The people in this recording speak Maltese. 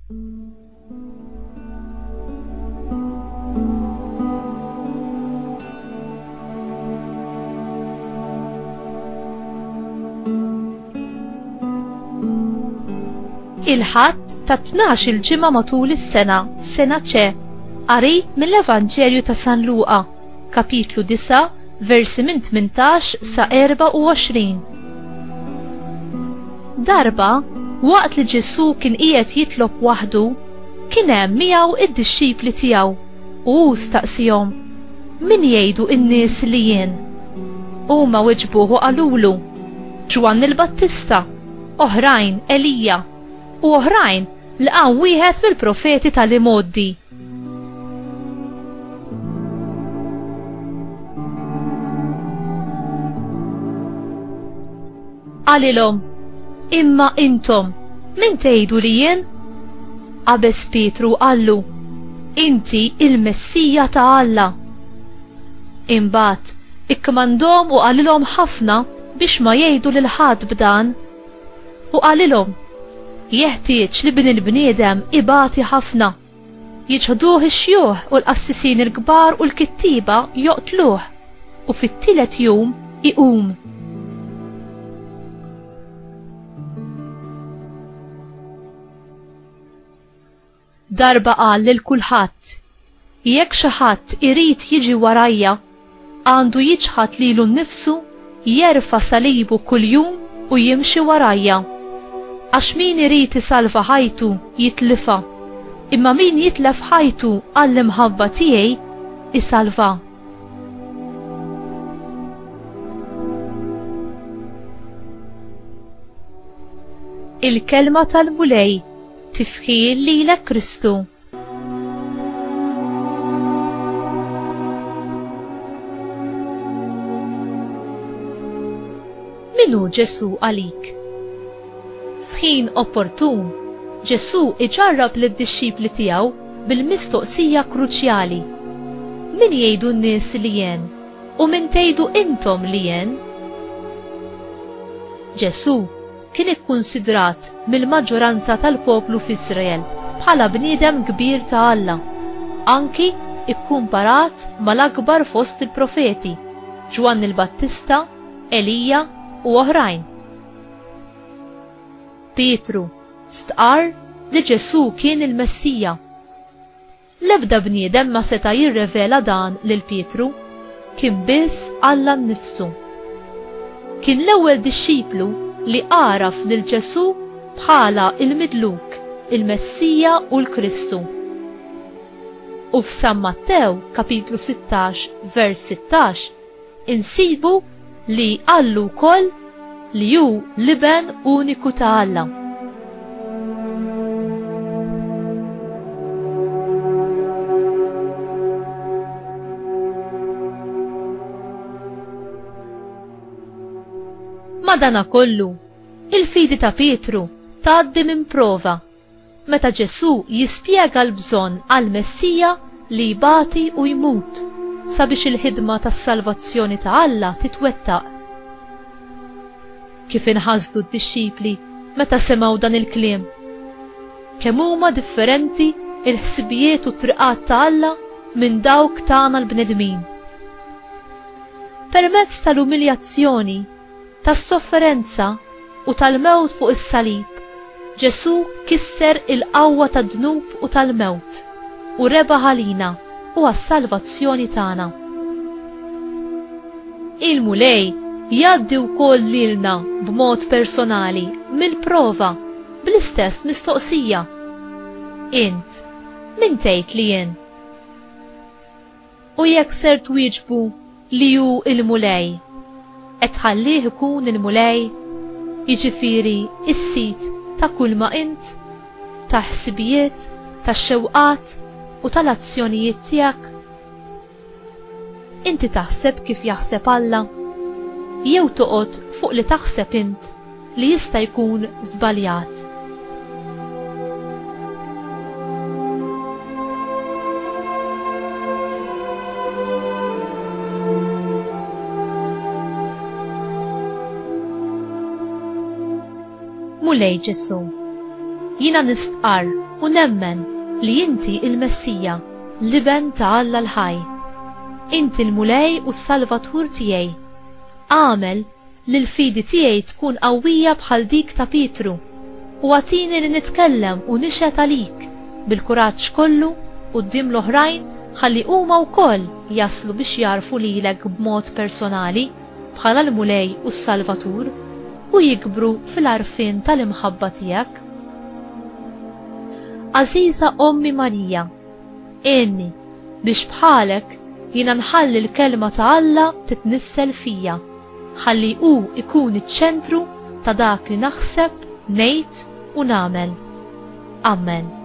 Il-ħadd ta' 12 il-ġimgħa matul is-sena, sena ċe, qari mill-Evanġelju ta' San Luqa, kapitlu 9, versi minn 18 sa 24. Darba, waqt li Ġesu kien qiegħed jitlob waħdu, kien hemm miegħu id-dixxipli tiegħu u staqsihom: min jgħidu n-nies li jien? Huma weġbuh u qalulu: Ġwann il-Battista, oħrajn Elija, u oħrajn laqgħu wieħed mill-profeti tal-imoddi. Qalilhom: imma intom min tgħidu li jien? Qabeż Pietru qallu: inti il-Messija ta' Alla. Imbagħad ikkmandhom u qalilhom ħafna biex ma jgħidu lil ħadd b'dan, u qalilhom: jeħtieġ li bin il-bniedem ibati ħafna, jiġħduh ix-xjuħ u l-qassisin il-kbar u l-kittiba joqtluh, u fit-tielet jum iqum. Darba qal lil kulħadd: jekk xi ħadd irid jiġi warajja, għandu jiġħad lilu nnifsu, jerfa' salibu kuljum u jimxi warajja. Għax min irid isalva ħajtu jitlifha, imma min jitlef ħajtu għall-imħabba tiegħi isalva. Il-kelma tal-mulej tifkir lilek Kristu. Minu Ġesu għalik? F'ħin opportun, Ġesu iġarrab lid-dixxipli tiegħu bil-mistoqsija kruċjali: min jgħidu n-nies li jien, u min tgħidu intom li jien? Ġesu kien ikkunsidrat mill-maġġoranza tal-poplu f'Israel bħala bniedem kbir ta' Alla, anki ikkumparat mal-akbar fost il-profeti, Ġwann il-Battista, Elija u oħrajn. Pietru stqarr li Ġesu kien il-Messija. L-ebda bniedem ma seta' jirrevela dan lil Pietru, kien biss Alla nnifsu. Kien l-ewwel dixxiplu li għaraf lil Ġesu bħala il-Midluk, il-Messija u l-Kristu. U f'San Mattew kapitlu 16 vers 16 insibu li qallu wkoll li hu l-iben uniku ta' Alla. Madankollu, il-fidi ta' Pietru tgħaddi minn prova meta Ġesu jispjega l-bżonn għall-Messija li jbati u jmut sabiex il-ħidma tas-salvazzjoni ta' Alla titwettaq. Kif inħasdu d-dixxipli meta semgħu dan il-kliem? Kemm huma differenti il-ħsibijiet u t-triqat ta' Alla minn dawk tagħna l-bnedmin. Permezz tal-umiljazzjoni, tas-sofferenza u tal-mewt fuq is-salib, Ġesu kisser il-qawwa tad-dnub u tal-mewt u rebaħ għalina u għas-salvazzjoni tagħna. Il-mulej jgħaddi wkoll lilna b'mod personali mill-prova bl-istess mistoqsija: int min tgħid li jien? U jekk ser twieġbu li hu il-mulej, qed tħallih ikun il-mulej, jiġifieri is-sit ta' kull ma int, ta' ħsibijiet, ta' xewqat u tal-azzjonijiet tiegħek. Inti taħseb kif jaħseb Alla, jew toqgħod fuq li taħseb int li jista' jkun żbaljat. Mulej Ġesu, jina nistqar u nemmen li inti il-Messija, l-Iben ta' Alla l-ħaj. Inti l-mulej u s-Salvatur tiegħi. Għamel li l-fidi tiegħi tkun qawwija bħal dik ta' Pietru u għatini li nitkellem u nixed għalik bil-kuraġġ kollu quddiem l-oħrajn ħalli huma wkoll jaslu biex jarfu lilek b'mod personali bħala l-mulej u s-Salvatur u jikbru fil-għarfien tal-imħabba tiegħek. Għażiża Ommi Marija, inni biex bħalek jiena nħalli l-kelma ta' Alla titnissel fija, ħalli hu ikun iċ-ċentru ta' dak li naħseb, ngħid u nagħmel. Amen.